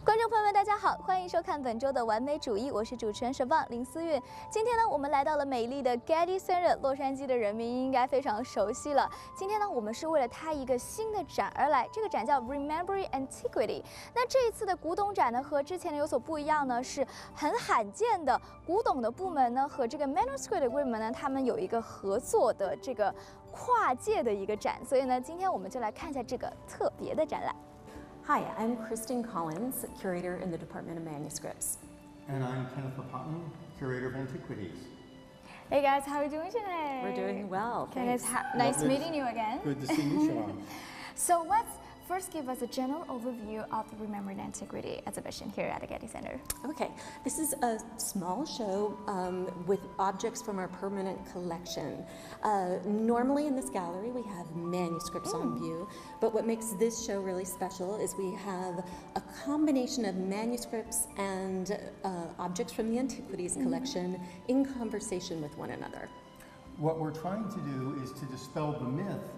观众朋友们，大家好，欢迎收看本周的完美主义，我是主持人沈棒林思韵。今天呢，我们来到了美丽的 Getty Center， 洛杉矶的人民应该非常熟悉了。今天呢，我们是为了它一个新的展而来，这个展叫 Remembering Antiquity。那这一次的古董展呢，和之前的有所不一样呢，是很罕见的古董的部门呢和这个 Manuscript 的部门呢，他们有一个合作的这个跨界的一个展，所以呢，今天我们就来看一下这个特别的展览。Hi, I'm Kristen Collins, curator in the Department of Manuscripts. And I'm Kenneth LaPotton, curator of Antiquities. Hey guys, how are you doing today? We're doing well. Kenneth, nice meeting you again. Good to see you, Siobhan. So let's first give us a general overview of the Remembering Antiquity exhibition here at the Getty Center. Okay, this is a small show with objects from our permanent collection. Normally in this gallery we have manuscripts on view, but what makes this show really special is we have a combination of manuscripts and objects from the Antiquities collection in conversation with one another. What we're trying to do is to dispel the myth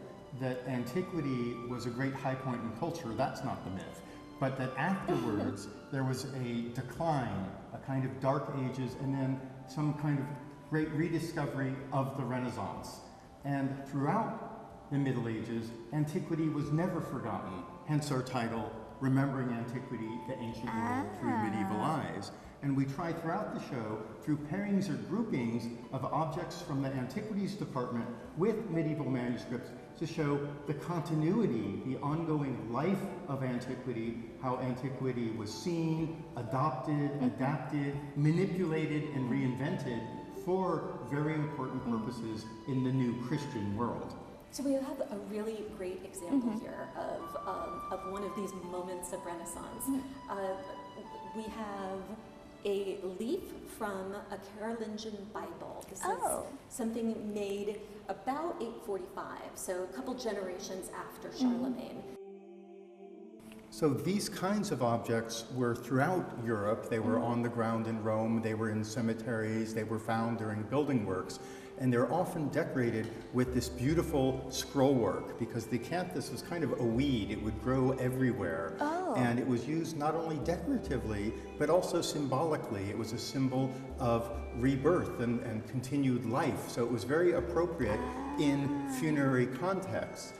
that antiquity was a great high point in culture. That's not the myth. But that afterwards there was a decline, a kind of dark ages, and then some kind of great rediscovery of the Renaissance. And throughout the Middle Ages, antiquity was never forgotten, hence our title, Remembering Antiquity, the Ancient World Through Medieval Eyes. And we try throughout the show, through pairings or groupings of objects from the Antiquities Department with medieval manuscripts, to show the continuity, the ongoing life of antiquity, how antiquity was seen, adopted, adapted, manipulated, and reinvented for very important purposes in the new Christian world. So we have a really great example here of one of these moments of Renaissance. We have a leaf from a Carolingian Bible. This is something made about 845, so a couple generations after Charlemagne. So these kinds of objects were throughout Europe. They were on the ground in Rome, they were in cemeteries, they were found during building works, and they're often decorated with this beautiful scroll work because the acanthus was kind of a weed. It would grow everywhere. And it was used not only decoratively, but also symbolically. It was a symbol of rebirth and continued life. So it was very appropriate in funerary contexts.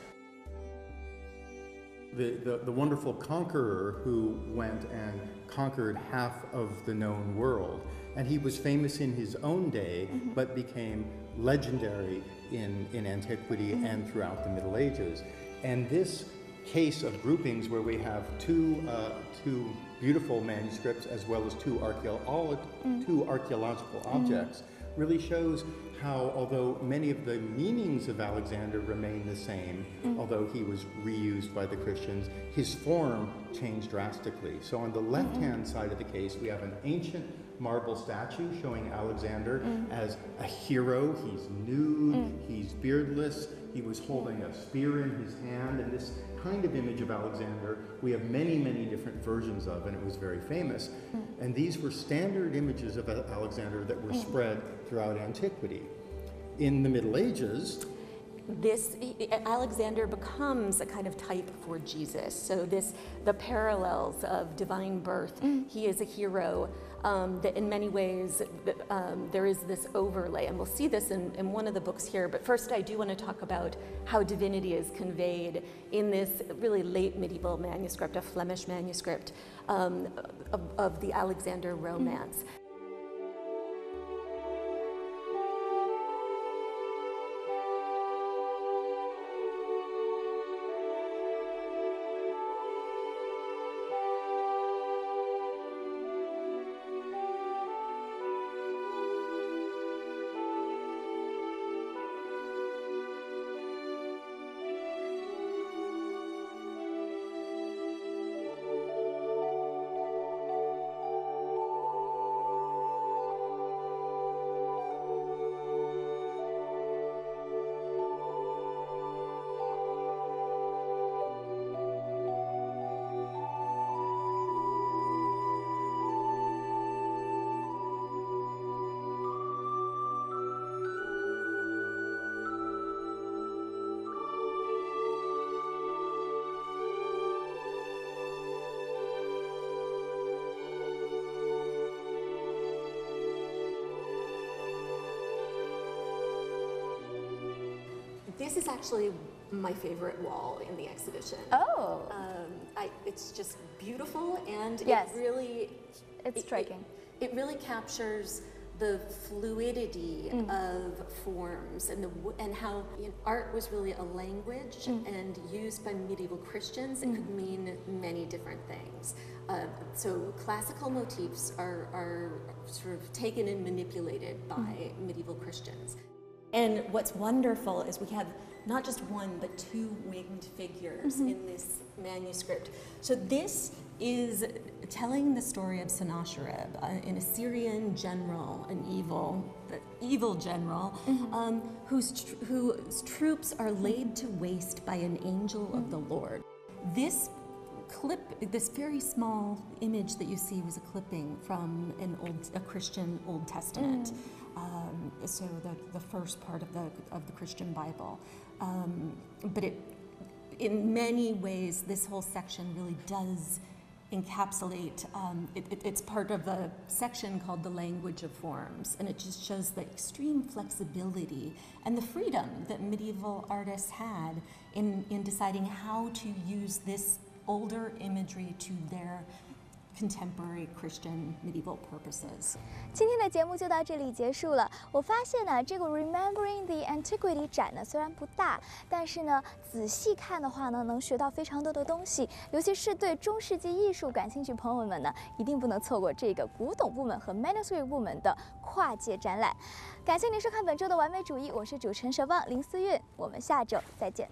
The wonderful conqueror who went and conquered half of the known world. And he was famous in his own day, but became legendary in antiquity and throughout the Middle Ages. And this case of groupings where we have two beautiful manuscripts as well as two archaeological objects really shows how, although many of the meanings of Alexander remain the same, although he was reused by the Christians, his form changed drastically. So on the left-hand side of the case, we have an ancient marble statue showing Alexander as a hero. He's nude, he's beardless, he was holding a spear in his hand, and this kind of image of Alexander we have many, many different versions of, and it was very famous. And these were standard images of Alexander that were spread throughout antiquity. In the Middle Ages, Alexander becomes a kind of type for Jesus. So the parallels of divine birth, he is a hero that in many ways there is this overlay, and we'll see this in one of the books here. But first I do want to talk about how divinity is conveyed in this really late medieval manuscript, a Flemish manuscript of the Alexander romance. This is actually my favorite wall in the exhibition. Oh. It's just beautiful, and Yes. It's striking. It really captures the fluidity of forms and how art was really a language and used by medieval Christians. It could mean many different things. So classical motifs are sort of taken and manipulated by medieval Christians. And what's wonderful is we have not just one, but two winged figures in this manuscript. So this is telling the story of Sennacherib, an Assyrian general, an evil general, whose troops are laid to waste by an angel of the Lord. This very small image that you see was a clipping from a Christian Old Testament. So the first part of the Christian Bible. But in many ways, this whole section really does encapsulate, it's part of a section called the language of forms, and it just shows the extreme flexibility and the freedom that medieval artists had in deciding how to use this older imagery to their contemporary Christian medieval purposes. 今天的节目就到这里结束了。我发现呢，这个 Remembering the Antiquity 展呢虽然不大，但是呢仔细看的话呢，能学到非常多的东西。尤其是对中世纪艺术感兴趣朋友们呢，一定不能错过这个古董部门和 Manuscript 部门的跨界展览。感谢您收看本周的完美主义，我是主持人佘旺林思韵，我们下周再见。